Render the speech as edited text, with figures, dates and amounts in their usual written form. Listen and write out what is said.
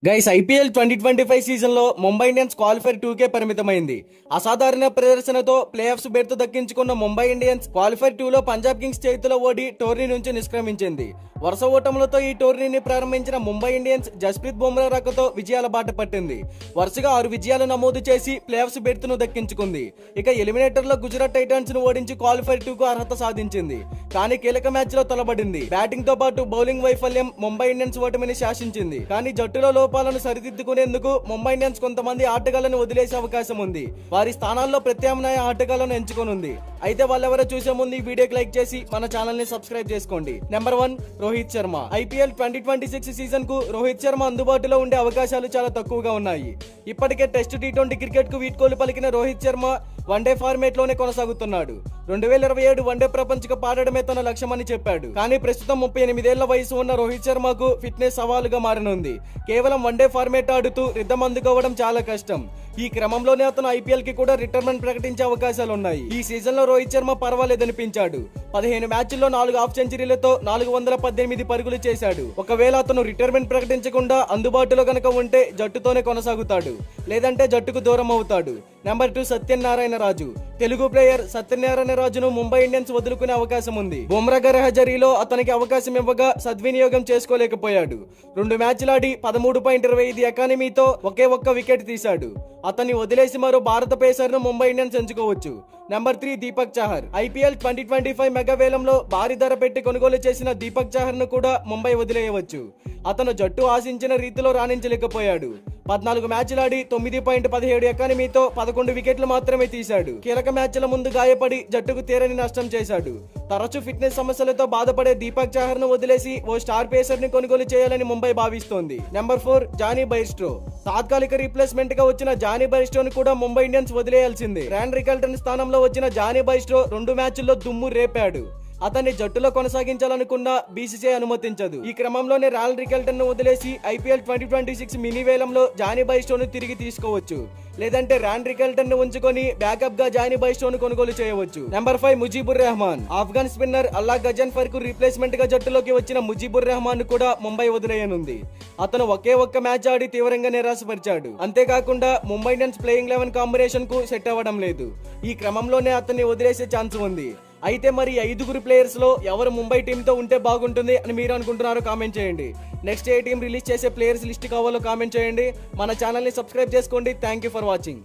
Guys IPL 2025 season లో Mumbai Indians qualifier 2కే పరిమితమైంది. అసాధారణ ప్రదర్శనతో ప్లే ఆఫ్స్ బెర్త్ దక్కించుకున్న ముంబై ఇండియన్స్ క్వాలిఫైర్ 2లో పంజాబ్ కింగ్స్ చేతిలో ఓడి టోర్నీ నుంచి నిష్క్రమించింది. వరుస ఓటములతో ఈ టోర్నీని ప్రారంభించిన ముంబై ఇండియన్స్ జస్ప్రీత్ బుమ్రా రాకతో విజయాల బాట పట్టింది. వరుసగా 6 విజయాలు నమోదు చేసి ప్లే ఆఫ్స్ బెర్త్ ను దక్కించుకుంది. ఇక ఎలిమినేటర్ లో గుజరాత్ టైటాన్స్ ను ఓడించి క్వాలిఫైర్ 2కు అర్హత సాధించింది. కానీ కీలక మ్యాచ్ లో తలబడింది. బ్యాటింగ్ తో పాటు బౌలింగ్ వైఫల్యం ముంబై ఇండియన్స్ ఓటమిని శాసించింది. కానీ జట్టులో లోపాలను సరిదిద్దుకునేందుకు ముంబై ఇండియన్స్ కొంతమంది ఆటగాళ్లను వదిలేసే అవకాశం ఉంది. వారి స్థానాల్లో ప్రత్యామ్నాయ ఆటగాళ్లను ఎంచుకోనుంది. అయితే వాళ్ళెవరో చూసే ముందు ఈ వీడియోకి లైక్ చేసి మన ఛానల్ ని సబ్స్క్రైబ్ చేసుకోండి. Number 1 Rohit Sharma. IPL 2026 season కు రోహిత్ శర్మ అందుబాటులో ఉండే అవకాశాలు చాలా తక్కువగా ఉన్నాయి. ఇప్పటికే టెస్ట్ టీ20 క్రికెట్ కు వీడ్కోలు పలికిన రోహిత్ శర్మ వన్డే ఫార్మేట్ లోనే కొనసాగుతున్నాడు. 2027 వన్డే ప్రపంచ కప్ ఆడడమే తన లక్ష్యమని చెప్పాడు. కానీ ప్రస్తుతం 38 ఏళ్ల వయసు ఉన్న రోహిత్ శర్మకు ఫిట్నెస్ సవాలుగా మారనుంది. కేవలం వన్డే ఫార్మేట్ ఆడుతూ రిథం అందుకోవడం చాలా కష్టం. ఈ క్రమంలోనే అతను ఐపీఎల్ కి కూడా రిటైర్మెంట్ ప్రకటించే అవకాశాలున్నాయి. ఈ సీజన్ లో రోహిత్ శర్మ పర్వాలేదనిపించాడు. 15 మ్యాచ్ల్లో 4 హాఫ్ సెంచరీలతో 418 పరుగులు చేశాడు. ఒకవేళ అతను రిటైర్మెంట్ ప్రకటించకుండా అందుబాటులో గనక ఉంటే జట్టుతోనే కొనసాగుతాడు, లేదంటే జట్టుకు దూరం అవుతాడు. నెంబర్ 2 సత్యనారాయణ రాజు. తెలుగు ప్లేయర్ సత్యనారాయణ రాజును ముంబై ఇండియన్స్ వదులుకునే అవకాశం ఉంది. బుమ్రా గైర్హాజరీలో అతనికి అవకాశం ఇవ్వగా సద్వినియోగం చేసుకోలేకపోయాడు. 2 మ్యాచ్లాడి 13.25 ఎకానమీతో ఒకే ఒక్క వికెట్ తీశాడు. అతన్ని వదిలేసి మరో భారత పేసర్ ను ముంబై ఇండియన్స్ ఎంచుకోవచ్చు. Number 3 Deepak Chahar. IPL 2025 mega వేలంలో భారీ ధర పెట్టి కొనుగోలు చేసిన దీపక్ చాహర్ ను కూడా ముంబై వదిలేయవచ్చు. అతను జట్టు ఆశించిన రీతిలో రాణించలేకపోయాడు. 14 మ్యాచ్లాడి 9.17 ఎకానమీతో 11 వికెట్లు మాత్రమే తీశాడు. కీలక మ్యాచ్ల ముందు గాయపడి జట్టుకు తీరని నష్టం చేశాడు. తరచూ ఫిట్నెస్ సమస్యలతో బాధపడే దీపక్ చాహర్ ను వదిలేసి ఓ స్టార్ పేసర్ ని కొనుగోలు చేయాలని ముంబై భావిస్తోంది. Number 4 Johnny Bairstow. తాత్కాలిక రీప్లేస్మెంట్ గా వచ్చిన జానీ బైర్స్టోను కూడా ముంబై ఇండియన్స్ వదిలేయాల్సిందే. ర్యాన్ రికల్టన్ స్థానంలో వచ్చిన జానీ బైర్స్టో 2 మ్యాచ్ల్లో దుమ్ము రేపాడు. అతన్ని జట్టులో కొనసాగించాలనుకున్న బీసీసీఐ అనుమతించదు. ఈ క్రమంలోనే ర్యాన్ రికల్టన్ ను వదిలేసి ఐపీఎల్ 2026 మినీ వేలంలో జానీ బైర్స్టోను తిరిగి తీసుకోవచ్చు, లేదంటే ర్యాన్ రికల్టన్ ను ఉంచుకొని బ్యాకప్ గా జానీ బైర్స్టోను కొనుగోలు చేయవచ్చు. నెంబర్ 5 ముజీబుర్ రెహమాన్. ఆఫ్ఘన్ స్పిన్నర్ అల్లా గజన్ఫర్ కు రీప్లేస్మెంట్ గా జట్టులోకి వచ్చిన ముజీబుర్ రెహమాన్ కూడా ముంబై వదిలేయనుంది. అతను ఒకే ఒక్క మ్యాచ్ ఆడి తీవ్రంగా నిరాశపరిచాడు. అంతేకాకుండా ముంబై ఇండియన్స్ ప్లేయింగ్ 11 కాంబినేషన్ కు సెట్ అవ్వడం లేదు. ఈ క్రమంలోనే అతన్ని వదిలేసే ఛాన్స్ ఉంది. అయితే మరి 5 ప్లేయర్స్ లో ఎవరు ముంబై టీమ్ తో ఉంటే బాగుంటుంది అని మీరు అనుకుంటున్నారో కామెంట్ చేయండి. నెక్స్ట్ ఏ టీం రిలీజ్ చేసే ప్లేయర్స్ లిస్ట్ కావాలో కామెంట్ చేయండి. మన ఛానల్ ని సబ్స్క్రైబ్ చేసుకోండి. Thank you for watching.